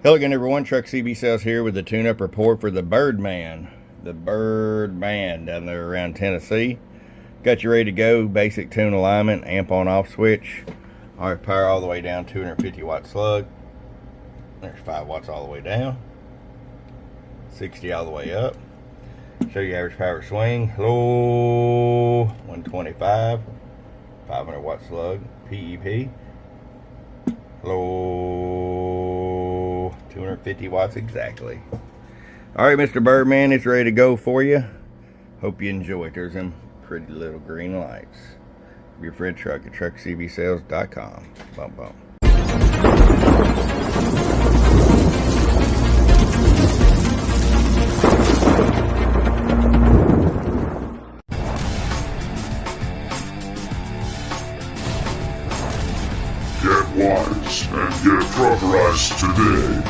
Hello again, everyone. Truck CB Sales here with the tune-up report for the Birdman. The Birdman down there around Tennessee. Got you ready to go. Basic tune alignment, amp on off switch. RF power all the way down, 250 watt slug. There's 5 watts all the way down. 60 all the way up. Show you average power swing. Low 125. 500 watt slug. PEP. Low 250 watts exactly. Alright, Mr. Birdman, it's ready to go for you. Hope you enjoy it. There's them pretty little green lights. Your Fred Truck at truckcbsales.com. Bump, bump. Get wise and get truckerized today.